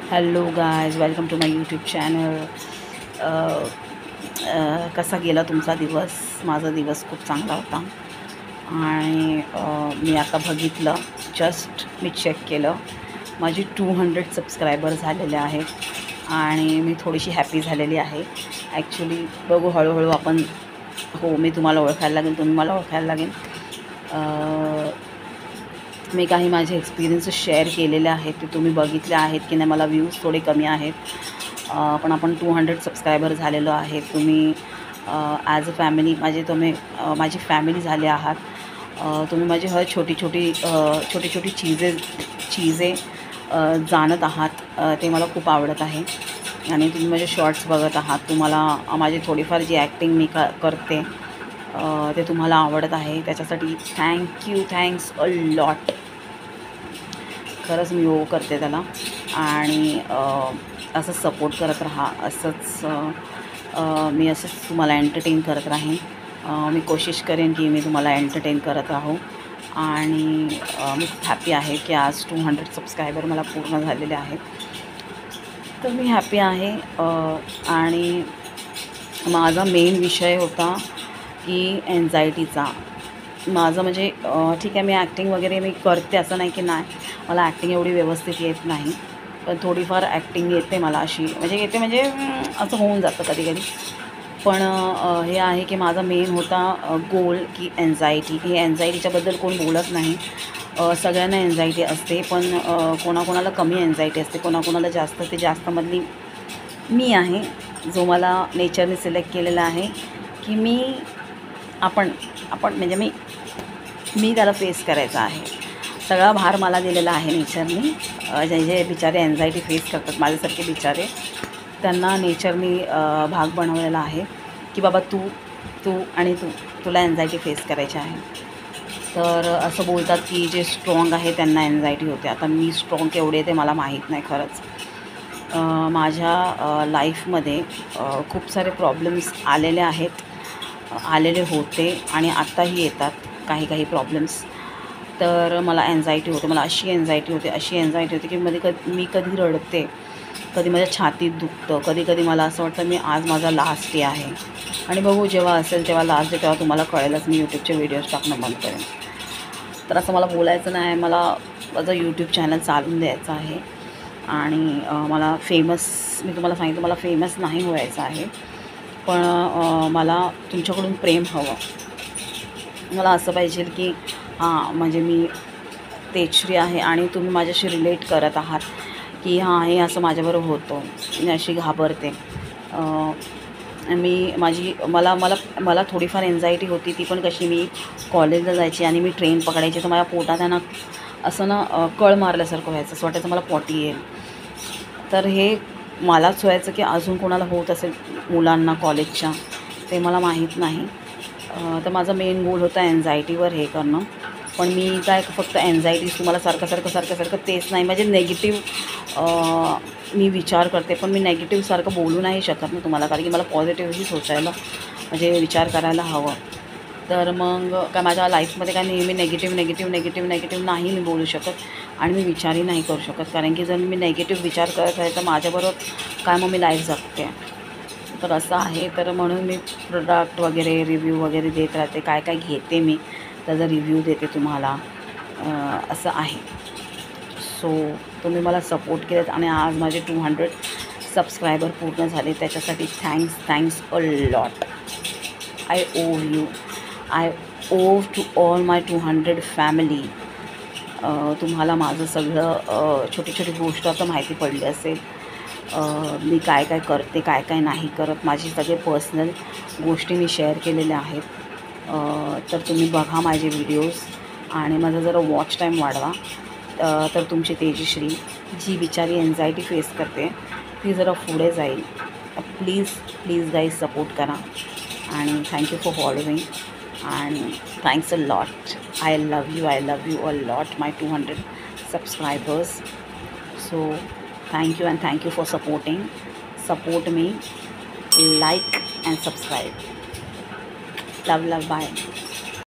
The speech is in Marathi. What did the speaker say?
Hello guys, welcome to my YouTube channel. कसा गेला तुमचा दिवस? माझा दिवस खूप चांगला होता. आणि मी आता बघितलं, जस्ट मी चेक केलं, माझी 200 सबस्क्रायबर झालेले आहेत आणि मी थोडीशी हॅपी झालेली आहे. ॲक्च्युली बघू, हळूहळू आपण, हो, मी तुम्हाला ओळखायला लागेल, तुम्ही मला ओळखायला लागेल. मी काही माझे एक्सपिरियन्सेस शेअर केलेले आहेत, ते तुम्ही बघितले आहेत की नाही. मला व्ह्यूज थोडे कमी आहेत, पण आपण 200 सबस्क्रायबर झालेलो आहे. तुम्ही ॲज अ फॅमिली माझी फॅमिली झाले आहात. तुम्ही माझी हर छोटी छोटी चीजे जाणत आहात. ते मला खूप आवडत आहे. आणि तुम्ही माझे शॉर्ट्स बघत आहात. तुम्हाला माझी थोडीफार जी ॲक्टिंग मी करते ते तुम्हाला आवडत आहे. त्याच्यासाठी थँक्स अ लॉट. खरंच मी करते त्याला. आणि असंच सपोर्ट करत राहा. मी असंच तुम्हाला एंटरटेन करत राहीन. मी कोशिश करेन की मी तुम्हाला एंटरटेन करत राहू. आणि मी खूप हॅपी आहे की आज 200 सबस्क्रायबर मला पूर्ण झालेले आहेत. तर मी हॅपी आहे. आणि माझा मेन विषय होता की एन्झायटीचा. माझं म्हणजे ठीक आहे, मी ॲक्टिंग वगैरे मी करते, असं नाही की नाही. मला ॲक्टिंग एवढी व्यवस्थित येत नाही, पण थोडीफार ॲक्टिंग येते मला. अशी म्हणजे असं होऊन जातं कधी कधी. पण हे आहे की माझा मेन होता गोल की एन्झायटी. हे एन्झायटीच्याबद्दल कोण बोलत नाही. सगळ्यांना एन्झायटी असते, पण कोणाकोणाला कमी एन्झायटी असते, कोणाकोणाला जास्त. ते जास्तमधली मी आहे, जो मला नेचरने सिलेक्ट केलेला आहे की आपण आपण म्हणजे मी त्याला फेस करायचं आहे. सगळा भार मला दिलेला आहे नेचरनी. जे बिचारे एन्झायटी फेस करतात, माझ्यासारखे बिचारे, त्यांना नेचरनी भाग बनवलेला आहे की बाबा तू तुला एन्झायटी फेस करायची आहे. तर असं बोलतात की जे स्ट्रॉंग आहे त्यांना एन्झायटी होते. आता मी स्ट्रॉंग केवढे ते मला माहीत नाही खरंच. माझ्या लाईफमध्ये खूप सारे प्रॉब्लेम्स आलेले होते आणि आत्ताही येतात काही प्रॉब्लेम्स. तर मला एन्झायटी होते. मला अशी एन्झायटी होते की मी कधी रडते, कधी माझ्या छातीत दुखतं, कधी मला असं वाटतं मी आज माझा लास्ट डे आहे. आणि बघू, जेव्हा असेल तेव्हा लास्ट डे, तेव्हा तुम्हाला कळेलच. मी यूट्यूबचे व्हिडिओज टाकणं बंद करेन. तर असं मला बोलायचं नाही. मला माझं यूट्यूब चॅनल चालून द्यायचं आहे. आणि मी तुम्हाला सांगितलं, मला फेमस नाही व्हायचं आहे, पण मला तुमच्याकडून प्रेम हवं. मला असं पाहिजे की म्हणजे मी तेजश्री आहे आणि तुम्ही माझ्याशी रिलेट करत आहात की हे असं माझ्याबरोबर होतं, मी अशी घाबरते. मला थोडीफार एन्झायटी होती. ती पण कशी, मी कॉलेजला जायची आणि मी ट्रेन पकडायची, तर माझ्या पोटात आहे ना असं कळ मारल्यासारखं व्हायचं. असं वाटायचं मला पॉटी येईल. तर हे मलाच व्हायचं की अजून कोणाला होत असेल मुलांना कॉलेजच्या, ते मला माहीत नाही. तर माझा मेन गोल होता एन्झायटीवर हे करणं. पण मी काय फक्त एन्झायटीज तुम्हाला सारखं तेच नाही. म्हणजे मी विचार करते, पण मी नेगेटिव्हसारखं बोलू नाही शकत ना तुम्हाला, कारण की मला पॉझिटिव्हही सोचायला, म्हणजे विचार करायला हवं. तर मग काय माझ्या लाईफमध्ये काय नेहमी नेगेटिव्ह नाही मी बोलू शकत. आणि मी विचारही नाही करू शकत, कारण की जर मी नेगेटिव्ह विचार करत आहे तर माझ्याबरोबर काय मग मी लाईफ जगते. तर असं आहे. तर म्हणून मी प्रोडक्ट वगैरे रिव्ह्यू वगैरे देत राहते. काय घेते मी त्याचा रिव्ह्यू देते तुम्हाला. असं आहे. सो तुम्ही मला सपोर्ट केलेत आणि आज माझे 200 सबस्क्रायबर पूर्ण झाले. त्याच्यासाठी थँक्स अ लॉट. आय ओव टू ऑल माय 200 फॅमिली. तुम्हाला माझं सगळं छोटी गोष्ट आता माहिती पडली असेल. मी काय करते, काय नाही करत. माझी सगळे पर्सनल गोष्टी मी शेअर केलेल्या आहेत. तर तुम्ही बघा माझे व्हिडिओज आणि माझा जरा वॉच टाईम वाढवा. तर तुमची तेजश्री, जी बिचारी एन्झायटी फेस करते, ती जरा पुढे जाईल. प्लीज गाईज सपोर्ट करा. आणि thank you for following. and thanks a lot. I love you a lot, my 200 subscribers. So thank you, and thank you for support me. Like and subscribe. Love, bye.